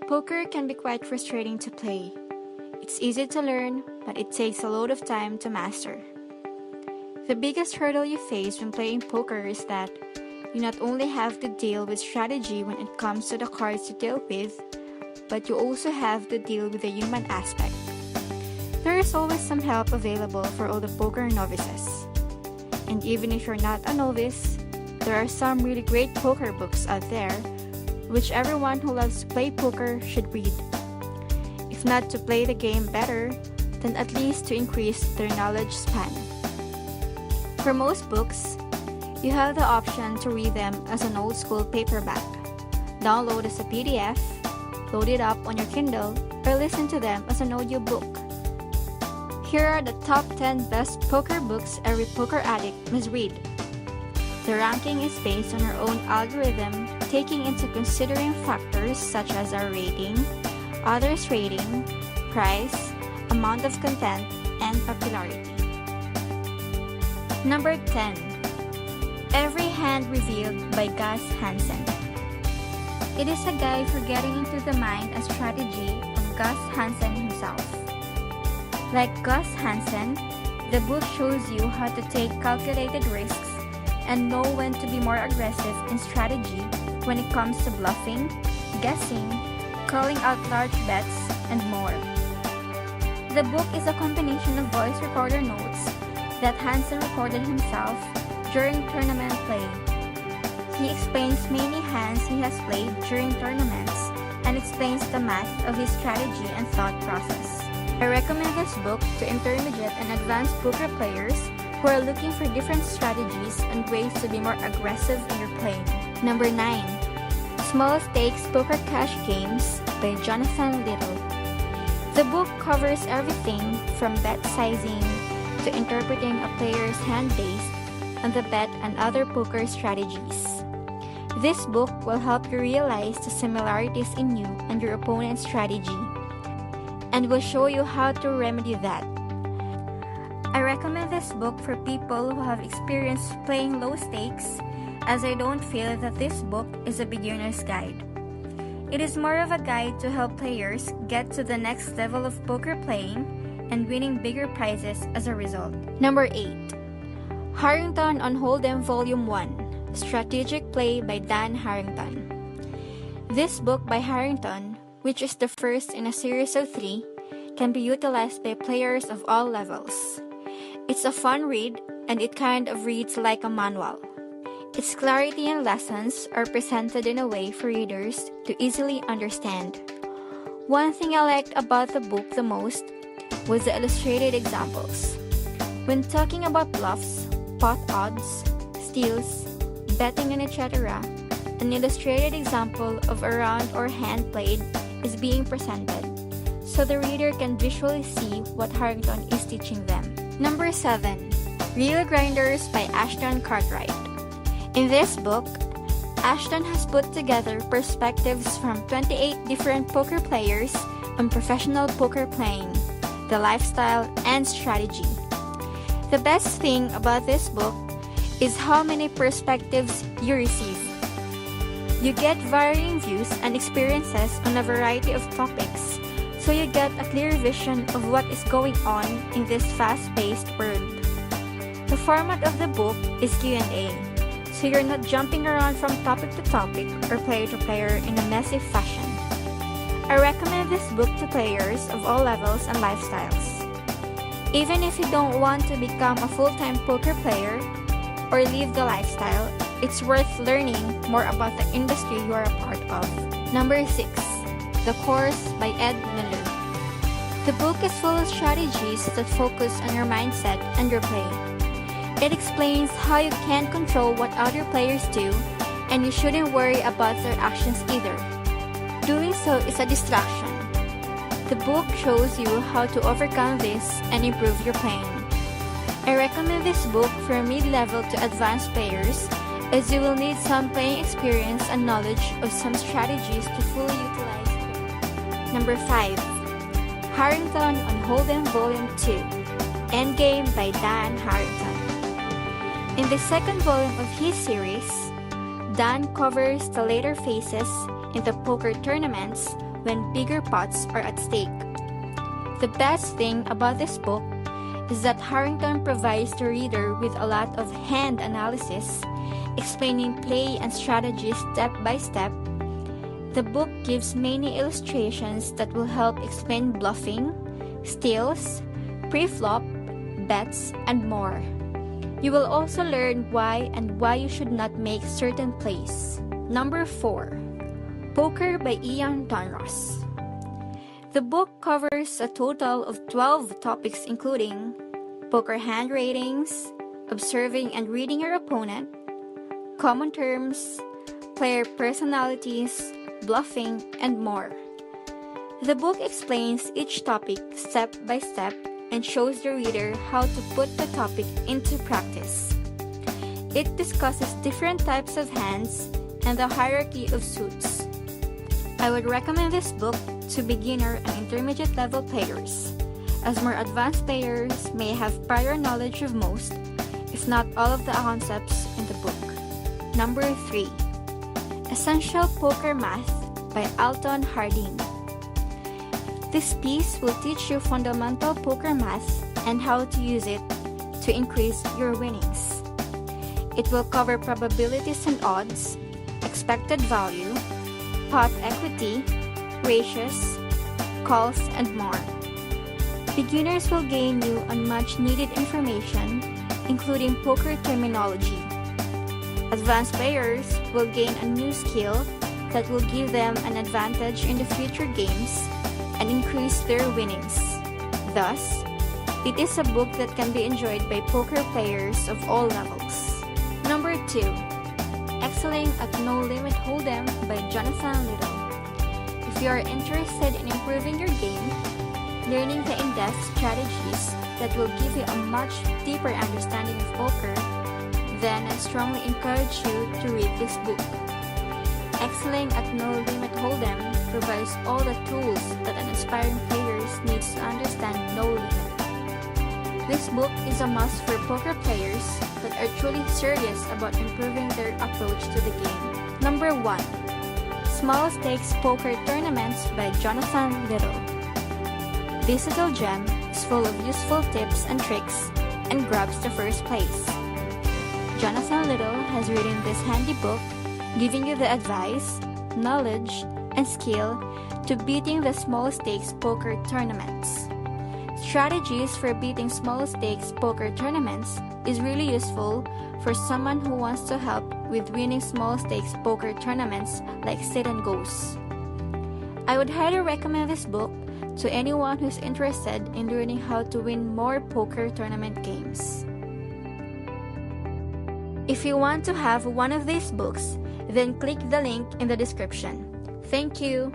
Poker can be quite frustrating to play. It's easy to learn, but it takes a lot of time to master. The biggest hurdle you face when playing poker is that you not only have to deal with strategy when it comes to the cards you deal with, but you also have to deal with the human aspect. There is always some help available for all the poker novices. And even if you're not a novice, there are some really great poker books out there, which everyone who loves to play poker should read. If not to play the game better, then at least to increase their knowledge span. For most books, you have the option to read them as an old school paperback, download as a PDF, load it up on your Kindle, or listen to them as an audiobook. Here are the top 10 best poker books every poker addict must read. The ranking is based on our own algorithm, taking into considering factors such as our rating, others' rating, price, amount of content, and popularity. Number 10. Every Hand Revealed by Gus Hansen. It is a guide for getting into the mind and strategy of Gus Hansen himself. Like Gus Hansen, the book shows you how to take calculated risks and know when to be more aggressive in strategy when it comes to bluffing, guessing, calling out large bets, and more. The book is a combination of voice recorder notes that Hansen recorded himself during tournament play. He explains many hands he has played during tournaments and explains the math of his strategy and thought process. I recommend this book to intermediate and advanced poker players who are looking for different strategies and ways to be more aggressive in your play. Number 9. Small Stakes Poker Cash Games by Jonathan Little. The book covers everything from bet sizing to interpreting a player's hand based on the bet and other poker strategies. This book will help you realize the similarities in you and your opponent's strategy, and will show you how to remedy that. I recommend this book for people who have experience playing low stakes, as I don't feel that this book is a beginner's guide. It is more of a guide to help players get to the next level of poker playing and winning bigger prizes as a result. Number 8. Harrington on Holdem Volume 1, Strategic Play by Dan Harrington. This book by Harrington, which is the first in a series of 3, can be utilized by players of all levels. It's a fun read, and it kind of reads like a manual. Its clarity and lessons are presented in a way for readers to easily understand. One thing I liked about the book the most was the illustrated examples. When talking about bluffs, pot odds, steals, betting, and etc., an illustrated example of a round or hand played is being presented, so the reader can visually see what Harrington is teaching them. Number 7. Real Grinders by Ashton Cartwright. In this book, Ashton has put together perspectives from 28 different poker players on professional poker playing, the lifestyle, and strategy. The best thing about this book is how many perspectives you receive. You get varying views and experiences on a variety of topics, so you get a clear vision of what is going on in this fast-paced world. The format of the book is Q&A, so you're not jumping around from topic to topic or player to player in a messy fashion. I recommend this book to players of all levels and lifestyles. Even if you don't want to become a full-time poker player or live the lifestyle, it's worth learning more about the industry you are a part of. Number 6. The Course by Ed Miller. The book is full of strategies that focus on your mindset and your play. It explains how you can't control what other players do, and you shouldn't worry about their actions either. Doing so is a distraction. The book shows you how to overcome this and improve your playing. I recommend this book for mid-level to advanced players, as you will need some playing experience and knowledge of some strategies to fully utilize them. Number 5. Harrington on Holdem Volume 2, Endgame by Dan Harrington. In the second volume of his series, Dan covers the later phases in the poker tournaments when bigger pots are at stake. The best thing about this book is that Harrington provides the reader with a lot of hand analysis, explaining play and strategy step by step. The book gives many illustrations that will help explain bluffing, steals, pre-flop, bets, and more. You will also learn why you should not make certain plays. Number 4. Poker by Ian Donross. The book covers a total of 12 topics including poker hand ratings, observing and reading your opponent, common terms, player personalities, bluffing, and more. The book explains each topic step by step and shows the reader how to put the topic into practice. It discusses different types of hands and the hierarchy of suits. I would recommend this book to beginner and intermediate level players, as more advanced players may have prior knowledge of most, if not all of the concepts in the book. Number 3. Essential Poker Math by Alton Harding. This piece will teach you fundamental poker math and how to use it to increase your winnings. It will cover probabilities and odds, expected value, pot equity, ratios, calls, and more. Beginners will gain new and much needed information, including poker terminology. Advanced players will gain a new skill that will give them an advantage in the future games and increase their winnings. Thus, it is a book that can be enjoyed by poker players of all levels. Number 2. Excelling at No Limit Holdem by Jonathan Little. If you are interested in improving your game, learning the in-depth strategies that will give you a much deeper understanding of poker, then I strongly encourage you to read this book. Excelling at No Limit Holdem provides all the tools that an aspiring player needs to understand no limit. This book is a must for poker players that are truly serious about improving their approach to the game. Number 1. Small Stakes Poker Tournaments by Jonathan Little. This little gem is full of useful tips and tricks and grabs the first place. Jonathan Little has written this handy book giving you the advice, knowledge, and skill to beating the small stakes poker tournaments. Strategies for beating small stakes poker tournaments is really useful for someone who wants to help with winning small stakes poker tournaments like sit and goes. I would highly recommend this book to anyone who's interested in learning how to win more poker tournament games. If you want to have one of these books, then click the link in the description. Thank you!